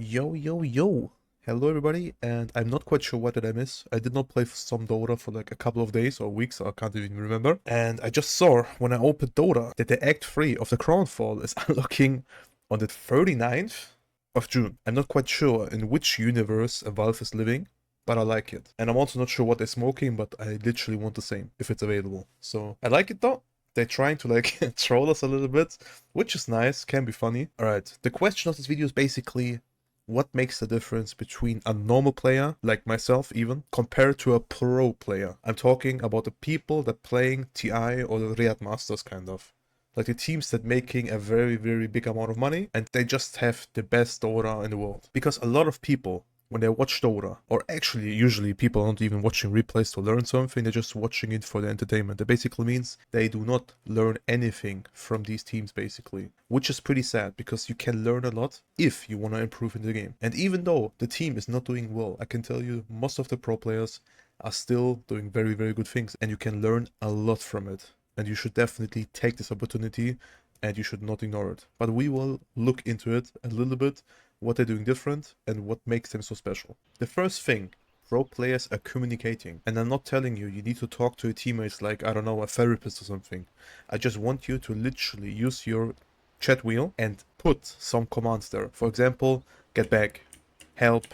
Yo, yo, yo. Hello, everybody, and I'm not quite sure what did I miss. I did not play some Dota for like a couple of days or weeks, I can't even remember. And I just saw when I opened Dota that the Act 3 of the Crownfall is unlocking on the 39th of June. I'm not quite sure in which universe Valve is living, but I like it. And I'm also not sure what they're smoking, but I literally want the same if it's available. So I like it though. They're trying to like troll us a little bit, which is nice, can be funny. Alright, the question of this video is basically what makes the difference between a normal player, like myself even, compared to a pro player. I'm talking about the people that playing TI or the Riyadh Masters kind of. Like the teams that making a very, very big amount of money and they just have the best Dota in the world. Because a lot of people, when they watch Dota, or actually usually people aren't even watching replays to learn something, they're just watching it for the entertainment. That basically means they do not learn anything from these teams basically, which is pretty sad because you can learn a lot if you want to improve in the game. And even though the team is not doing well, I can tell you most of the pro players are still doing very, very good things and you can learn a lot from it. And you should definitely take this opportunity and you should not ignore it. But we will look into it a little bit, what they're doing different and what makes them so special. The first thing, pro players are communicating. And I'm not telling you need to talk to your teammates like, I don't know, a therapist or something. I just want you to literally use your chat wheel and put some commands there. For example, get back, help,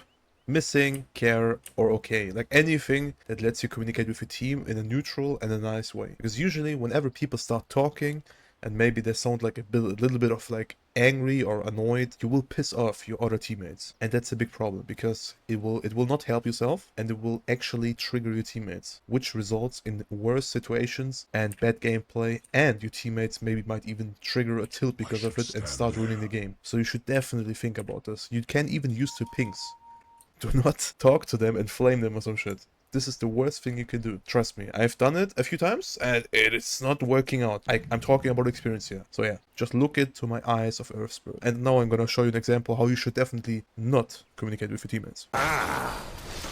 missing, care, or okay. Like anything that lets you communicate with your team in a neutral and a nice way. Because usually whenever people start talking, and maybe they sound like a little bit of like angry or annoyed, you will piss off your other teammates. And that's a big problem because it will not help yourself and it will actually trigger your teammates, which results in worse situations and bad gameplay, and your teammates maybe might even trigger a tilt because of it and start ruining the game. So you should definitely think about this. You can even use the pings. Do not talk to them and flame them or some shit. This is the worst thing you can do. Trust me. I've done it a few times and it's not working out. I'm talking about experience here. So yeah, just look into my eyes of Earth Spirit. And now I'm gonna show you an example how you should definitely not communicate with your teammates.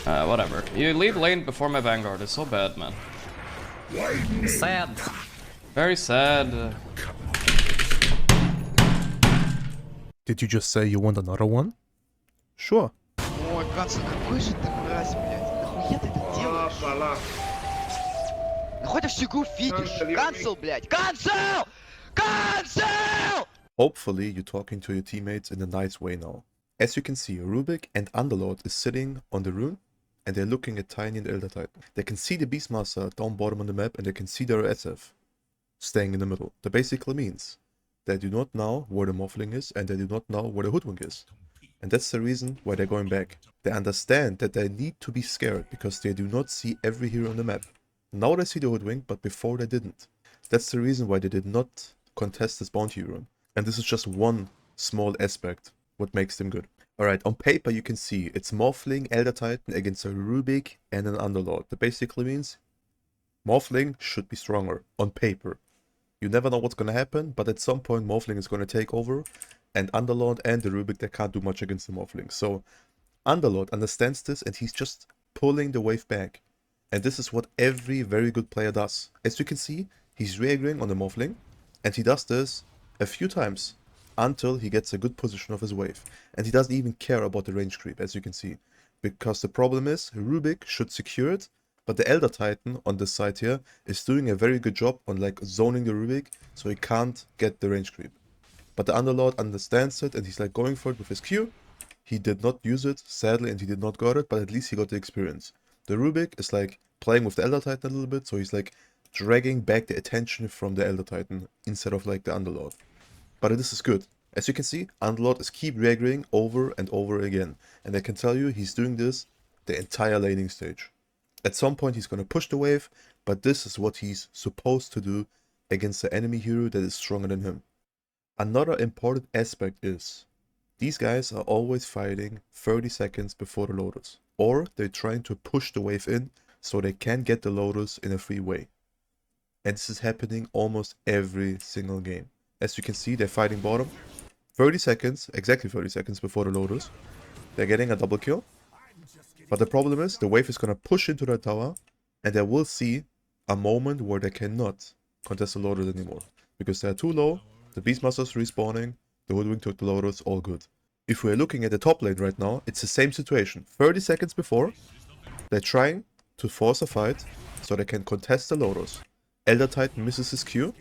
Whatever. You leave lane before my Vanguard. It's so bad, man. Sad. Very sad. Did you just say you want another one? Sure. Ой, Кансел, какой же ты мразь, блядь. Нахуя ты это делаешь? Нахуя ты всю игру фидишь? Кансел, блядь! Кансел! Кансел! Hopefully you're talking to your teammates in a nice way now. As you can see, Rubik and Underlord is sitting on the rune and they're looking at Tiny and Elder Titan. They can see the Beastmaster down bottom on the map and they can see their SF staying in the middle. That basically means they do not know where the Morphling is and they do not know where the Hoodwink is. And that's the reason why they're going back. They understand that they need to be scared because they do not see every hero on the map. Now they see the Hoodwink, but before they didn't. That's the reason why they did not contest this bounty rune. And this is just one small aspect what makes them good. Alright, on paper you can see it's Morphling, Elder Titan against a Rubik and an Underlord. That basically means Morphling should be stronger on paper. You never know what's gonna happen, but at some point Morphling is gonna take over. And Underlord and the Rubik, they can't do much against the Morphling. So Underlord understands this and he's just pulling the wave back. And this is what every very good player does. As you can see, he's reagreeing on the Morphling and he does this a few times until he gets a good position of his wave. And he doesn't even care about the range creep, as you can see. Because the problem is, Rubik should secure it, but the Elder Titan on this side here is doing a very good job on like zoning the Rubik so he can't get the range creep. But the Underlord understands it and he's like going for it with his Q. He did not use it, sadly, and he did not got it, but at least he got the experience. The Rubik is like playing with the Elder Titan a little bit, so he's like dragging back the attention from the Elder Titan instead of like the Underlord. But this is good. As you can see, Underlord is keep reagreeing over and over again. And I can tell you he's doing this the entire laning stage. At some point he's going to push the wave, but this is what he's supposed to do against the enemy hero that is stronger than him. Another important aspect is, these guys are always fighting 30 seconds before the Lotus. Or they're trying to push the wave in so they can get the Lotus in a free way. And this is happening almost every single game. As you can see, they're fighting bottom. 30 seconds, exactly 30 seconds before the Lotus. They're getting a double kill. But the problem is, the wave is going to push into the tower. And they will see a moment where they cannot contest the Lotus anymore. Because they're too low. The Beastmaster's respawning, the Hoodwink took the Lotus, all good. If we're looking at the top lane right now, it's the same situation. 30 seconds before, they're trying to force a fight so they can contest the Lotus. Elder Titan misses his Q,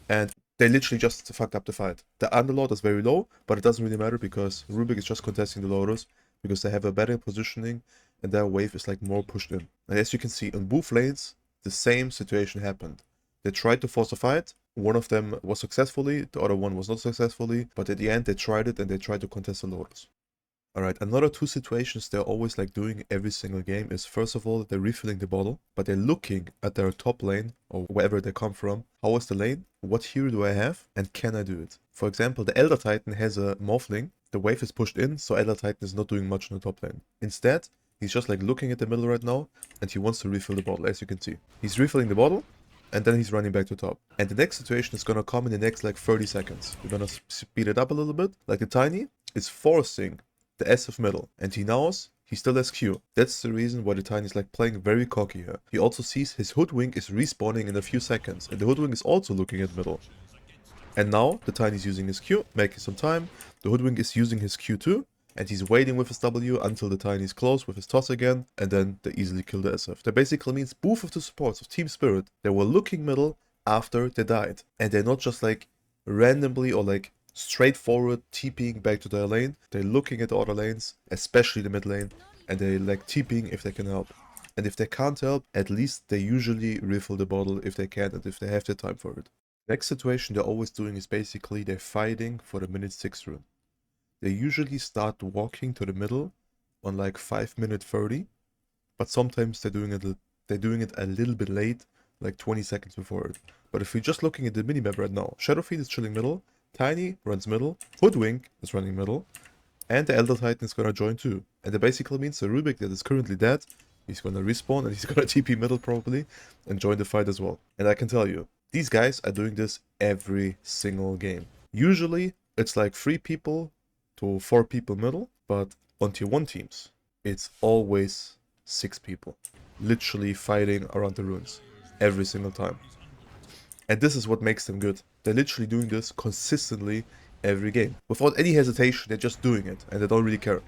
and they literally just fucked up the fight. The Underlord is very low, but it doesn't really matter because Rubik is just contesting the Lotus because they have a better positioning and their wave is like more pushed in. And as you can see, on both lanes, the same situation happened. They tried to force a fight. One of them was successfully, the other one was not successfully, but at the end they tried it and they tried to contest the Lotus. Alright, another two situations they're always like doing every single game is, first of all, they're refilling the bottle, but they're looking at their top lane or wherever they come from. How is the lane? What hero do I have? And can I do it? For example, the Elder Titan has a Morphling. The wave is pushed in, so Elder Titan is not doing much in the top lane. Instead, he's just like looking at the middle right now and he wants to refill the bottle, as you can see. He's refilling the bottle and then he's running back to top. And the next situation is gonna come in the next like 30 seconds. We're gonna speed it up a little bit. Like the Tiny is forcing the SF middle, and he knows he still has Q. That's the reason why the Tiny is like playing very cocky here. He also sees his Hoodwink is respawning in a few seconds, and the Hoodwink is also looking at middle. And now the Tiny is using his Q, making some time. The Hoodwink is using his Q too, and he's waiting with his W until the Tiny is close with his toss again, and then they easily kill the SF. That basically means both of the supports of Team Spirit, they were looking middle after they died. And they're not just like randomly or like straightforward TPing back to their lane. They're looking at the other lanes, especially the mid lane, and they like TPing if they can help. And if they can't help, at least they usually refill the bottle if they can and if they have the time for it. Next situation they're always doing is basically they're fighting for the minute 6 rune. They usually start walking to the middle on like 5 minute 30, but sometimes they're doing it a little bit late, like 20 seconds before it. But if we're just looking at the minimap right now, Shadowfiend is chilling middle, Tiny runs middle, Hoodwink is running middle, and the Elder Titan is gonna join too. And that basically means the Rubik that is currently dead, he's gonna respawn and he's gonna TP middle probably and join the fight as well. And I can tell you, these guys are doing this every single game. Usually it's like 3 people to 4 people middle, but on tier 1 teams, it's always 6 people. Literally fighting around the runes every single time. And this is what makes them good. They're literally doing this consistently every game. Without any hesitation, they're just doing it and they don't really care.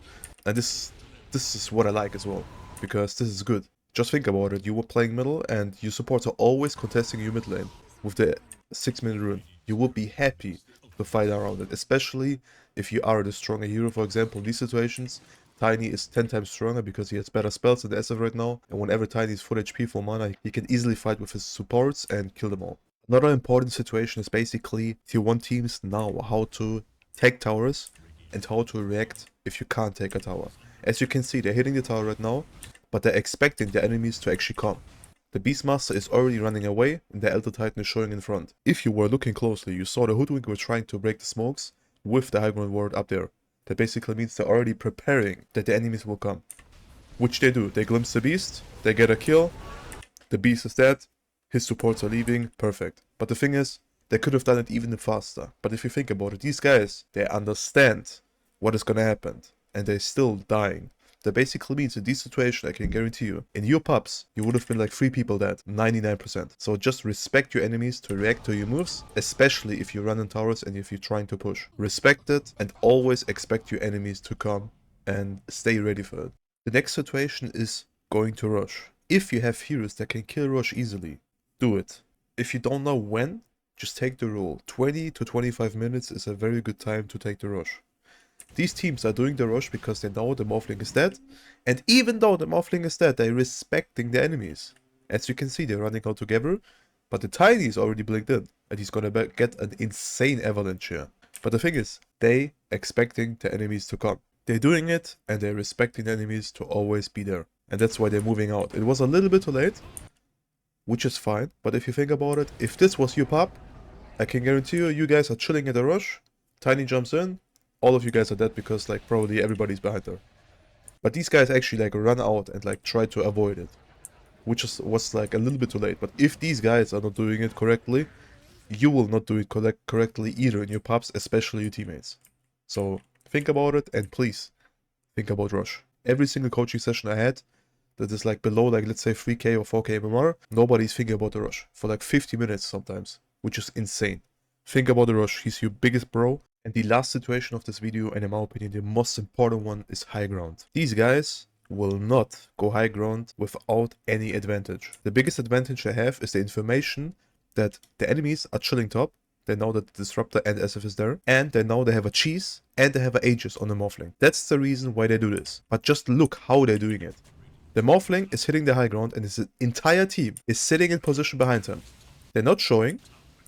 And this is what I like as well, because this is good. Just think about it, you were playing middle and your supports are always contesting your mid lane with the 6-minute rune. You would be happy to fight around it, especially if you are the stronger hero. For example, in these situations, Tiny is 10 times stronger because he has better spells than the SF right now, and whenever Tiny is full HP, full mana, he can easily fight with his supports and kill them all. Another important situation is basically tier 1 teams know how to take towers and how to react if you can't take a tower. As you can see, they're hitting the tower right now, but they're expecting the enemies to actually come. The Beastmaster is already running away and the Elder Titan is showing in front. If you were looking closely, you saw the Hoodwink were trying to break the smokes with the High Ground Ward up there. That basically means they're already preparing that the enemies will come. Which they do. They glimpse the beast, they get a kill, the beast is dead, his supports are leaving, perfect. But the thing is, they could have done it even faster. But if you think about it, these guys, they understand what is gonna happen. And they're still dying. That basically means in this situation, I can guarantee you, in your pubs, you would have been like 3 people dead, 99%. So just respect your enemies to react to your moves, especially if you run in towers and if you're trying to push. Respect it and always expect your enemies to come and stay ready for it. The next situation is going to rush. If you have heroes that can kill rush easily, do it. If you don't know when, just take the rule. 20 to 25 minutes is a very good time to take the rush. These teams are doing the rush because they know the Morphling is dead, and even though the Morphling is dead, they're respecting the enemies. As you can see, they're running out together, but the Tiny is already blinked in, and he's gonna get an insane avalanche here. But the thing is, they expecting the enemies to come. They're doing it, and they're respecting the enemies to always be there. And that's why they're moving out. It was a little bit too late, which is fine, but if you think about it, if this was your pub, I can guarantee you, you guys are chilling at the rush, Tiny jumps in, all of you guys are dead because like probably everybody's behind her. But these guys actually like run out and like try to avoid it, which was like a little bit too late. But if these guys are not doing it correctly, you will not do it correctly either in your pubs, especially your teammates. So think about it and please think about rush. Every single coaching session I had that is like below like let's say 3k or 4k MMR, nobody's thinking about the rush for like 50 minutes sometimes, which is insane. Think about the rush. He's your biggest bro And the last situation of this video, and in my opinion the most important one, is high ground. These guys will not go high ground without any advantage. The biggest advantage they have is the information that the enemies are chilling top. They know that the Disruptor and SF is there, and they know they have a cheese and they have a Aegis on the Morphling. That's the reason why they do this. But just look how they're doing it. The Morphling is hitting the high ground and his entire team is sitting in position behind him. They're not showing,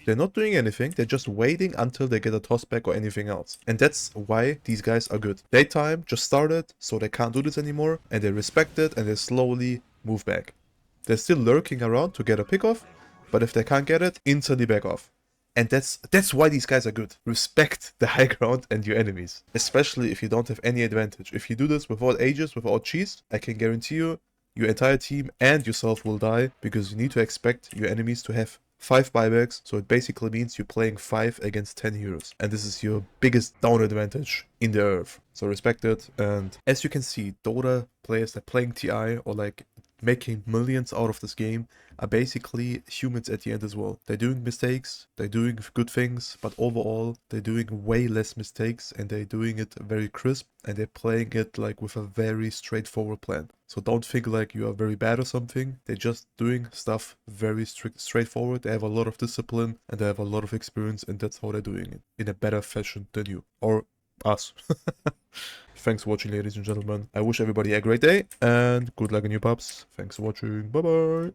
they're not doing anything, they're just waiting until they get a toss back or anything else. And that's why these guys are good. Daytime just started, so they can't do this anymore, and they respect it and they slowly move back. They're still lurking around to get a pick off, but if they can't get it, instantly back off. And that's why these guys are good. Respect the high ground and your enemies. Especially if you don't have any advantage. If you do this without Aegis, without cheese, I can guarantee you, your entire team and yourself will die, because you need to expect your enemies to have 5 buybacks, so it basically means you're playing 5 against 10 heroes. And this is your biggest down advantage in the earth. So respect it. And as you can see, Dota players that are playing TI or like making millions out of this game are basically humans at the end as well. They're doing mistakes, they're doing good things, but overall they're doing way less mistakes and they're doing it very crisp and they're playing it like with a very straightforward plan. So don't think like you are very bad or something. They're just doing stuff very straightforward. They have a lot of discipline and they have a lot of experience, and that's how they're doing it in a better fashion than you or us. Thanks for watching, ladies and gentlemen. I wish everybody a great day and good luck in your pubs. Thanks for watching. Bye bye.